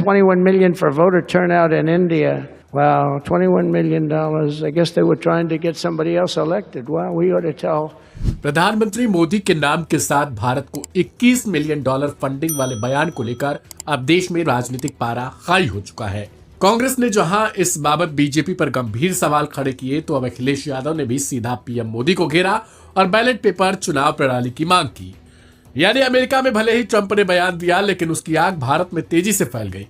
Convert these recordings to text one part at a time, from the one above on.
21 million for voter turnout in India. Wow, $21 million. I guess they were trying to get somebody else elected. Wow, we ought to tell. प्रधानमंत्री मोदी के नाम के साथ भारत को $21 million funding वाले बयान को लेकर अब देश में राजनीतिक पारा हाई हो चुका है। कांग्रेस ने जहां इस बाबत बीजेपी पर गंभीर सवाल खड़े किए, तो अब अखिलेश यादव ने भी सीधा पीएम मोदी को घेरा और बैलेट पेपर चुनाव प्रणाली की मांग की। यानी अमेरिका में भले ही ट्रंप ने बयान दिया, लेकिन उसकी आग भारत में तेजी से फैल गई।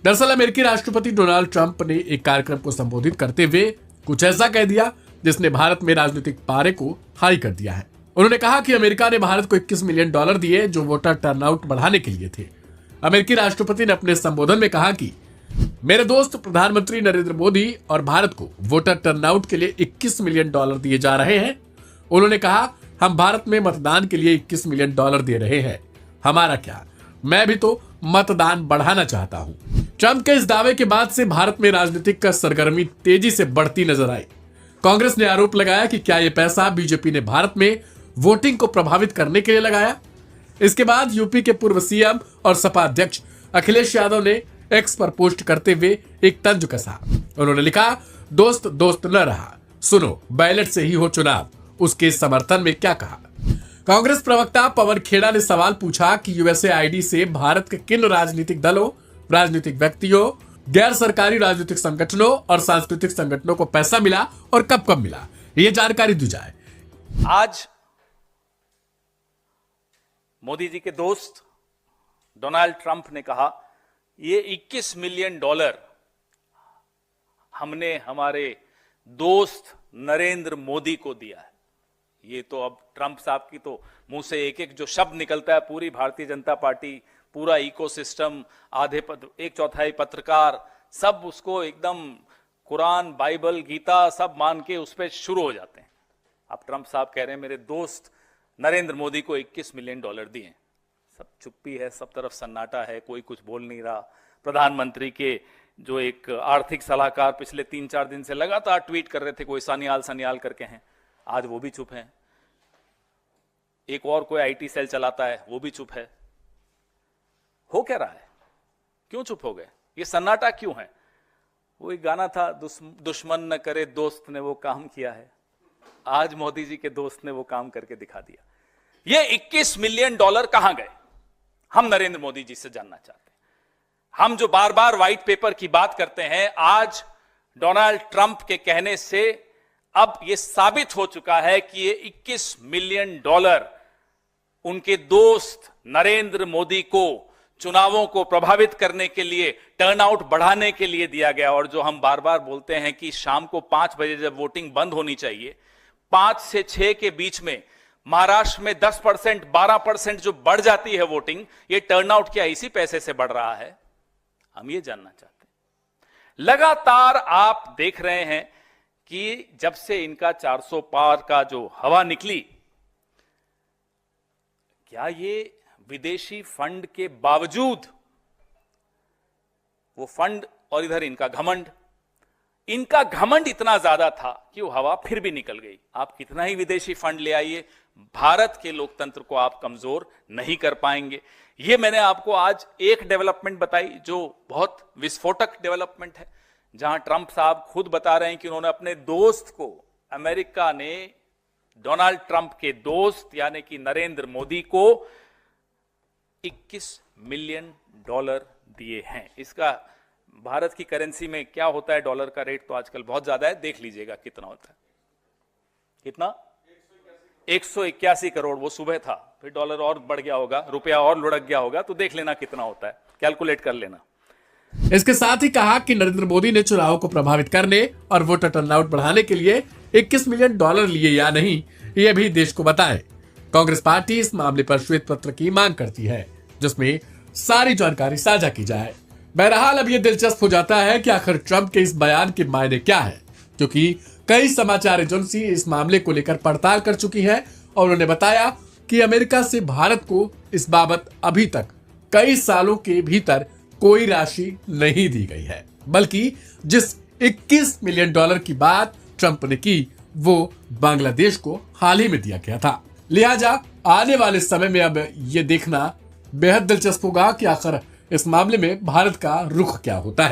दरअसल अमेरिकी राष्ट्रपति डोनाल्ड ट्रंप ने एक कार्यक्रम को संबोधित करते हुए कुछ ऐसा कह दिया जिसने भारत में राजनीतिक पारे को हाई कर दिया है। उन्होंने कहा कि अमेरिका ने भारत को $21 मिलियन दिए जो वोटर टर्नआउट बढ़ाने के लिए थे। अमेरिकी राष्ट्रपति ने अपने संबोधन में कहा कि मेरे दोस्त प्रधानमंत्री नरेंद्र मोदी और भारत को वोटर टर्नआउट के लिए $21 मिलियन दिए जा रहे हैं। उन्होंने कहा, हम भारत में मतदान के लिए $21 मिलियन दे रहे हैं। हमारा क्या, मैं भी तो मतदान बढ़ाना चाहता हूं। ट्रंप के इस दावे के बाद से भारत में राजनीतिक का सरगर्मी तेजी से बढ़ती नजर आई। कांग्रेस ने आरोप लगाया कि क्या यह पैसा बीजेपी ने भारत में वोटिंग को प्रभावित करने के लिए लगाया। इसके बाद यूपी के पूर्व सीएम और सपा अध्यक्ष अखिलेश यादव ने एक्स पर पोस्ट करते हुए एक तंज कसा। उन्होंने लिखा, दोस्त दोस्त न रहा, सुनो बैलेट से ही हो चुनाव। उसके समर्थन में क्या कहा। कांग्रेस प्रवक्ता पवन खेड़ा ने सवाल पूछा कि यूएसएआईडी से भारत के किन राजनीतिक दलों, राजनीतिक व्यक्तियों, गैर सरकारी राजनीतिक संगठनों और सांस्कृतिक संगठनों को पैसा मिला और कब कब मिला, ये जानकारी दी जाए। आज मोदी जी के दोस्त डोनाल्ड ट्रंप ने कहा, ये $21 मिलियन हमने हमारे दोस्त नरेंद्र मोदी को दिया है। ये तो अब ट्रंप साहब की तो मुंह से एक एक जो शब्द निकलता है, पूरी भारतीय जनता पार्टी, पूरा इकोसिस्टम, आधे 1/4 पत्रकार, सब उसको एकदम कुरान, बाइबल, गीता सब मान के उस पर शुरू हो जाते हैं। अब ट्रंप साहब कह रहे हैं मेरे दोस्त नरेंद्र मोदी को $21 मिलियन दिए। सब चुप्पी है, सब तरफ सन्नाटा है, कोई कुछ बोल नहीं रहा। प्रधानमंत्री के जो एक आर्थिक सलाहकार पिछले 3-4 दिन से लगातार ट्वीट कर रहे थे, कोई सानियाल करके हैं, आज वो भी चुप हैं। एक और कोई आईटी सेल चलाता है, वो भी चुप है। हो क्या रहा है, क्यों चुप हो गए, ये सन्नाटा क्यों है? वो एक गाना था, दुश्मन न करे दोस्त ने वो काम किया है। आज मोदी जी के दोस्त ने वो काम करके दिखा दिया। ये $21 मिलियन कहां गए, हम नरेंद्र मोदी जी से जानना चाहते हैं। हम जो बार बार व्हाइट पेपर की बात करते हैं, आज डोनाल्ड ट्रंप के कहने से अब यह साबित हो चुका है कि ये $21 मिलियन उनके दोस्त नरेंद्र मोदी को चुनावों को प्रभावित करने के लिए, टर्नआउट बढ़ाने के लिए दिया गया। और जो हम बार बार बोलते हैं कि शाम को 5 बजे जब वोटिंग बंद होनी चाहिए, 5 से 6 के बीच में महाराष्ट्र में 10%, 12% जो बढ़ जाती है वोटिंग, ये टर्नआउट क्या इसी पैसे से बढ़ रहा है? हम ये जानना चाहते हैं। लगातार आप देख रहे हैं कि जब से इनका 400 पार का जो हवा निकली, क्या ये विदेशी फंड के बावजूद, वो फंड और इधर इनका घमंड इतना ज्यादा था कि वो हवा फिर भी निकल गई। आप कितना ही विदेशी फंड ले आइए, भारत के लोकतंत्र को आप कमजोर नहीं कर पाएंगे। ये मैंने आपको आज एक डेवलपमेंट बताई जो बहुत विस्फोटक डेवलपमेंट है, जहां ट्रंप साहब खुद बता रहे हैं कि उन्होंने अपने दोस्त को, अमेरिका ने डोनाल्ड ट्रंप के दोस्त यानी कि नरेंद्र मोदी को $21 मिलियन दिए हैं। इसका भारत की करेंसी में क्या होता है, डॉलर का रेट तो आजकल बहुत ज्यादा है, देख लीजिएगा कितना होता है। कितना? 181 करोड़। वो सुबह था, फिर डॉलर और बढ़ गया होगा, रुपया और लुढ़क गया होगा, तो देख लेना कितना होता है, कैलकुलेट कर लेना। इसके साथ ही कहा कि नरेंद्र मोदी ने चुनाव को प्रभावित करने और वोटर टर्नआउट बढ़ाने के लिए $21 मिलियन लिए या नहीं, ये भी देश को बताएं। कांग्रेस पार्टी इस मामले पर श्वेत पत्र की मांग करती है, जिसमें सारी जानकारी साझा की जाए। बहरहाल अब ये दिलचस्प हो जाता है कि आखिर ट्रंप के इस बयान के मायने क्या है, क्योंकि कई समाचार एजेंसी इस मामले को लेकर पड़ताल कर चुकी है और उन्होंने बताया कि अमेरिका से भारत को इस बाबत अभी तक कई सालों के भीतर कोई राशि नहीं दी गई है, बल्कि जिस $21 मिलियन की बात ट्रंप ने की वो बांग्लादेश को हाल ही में दिया गया था। लिहाजा आने वाले समय में अब ये देखना बेहद दिलचस्प होगा कि आखिर इस मामले में भारत का रुख क्या होता है।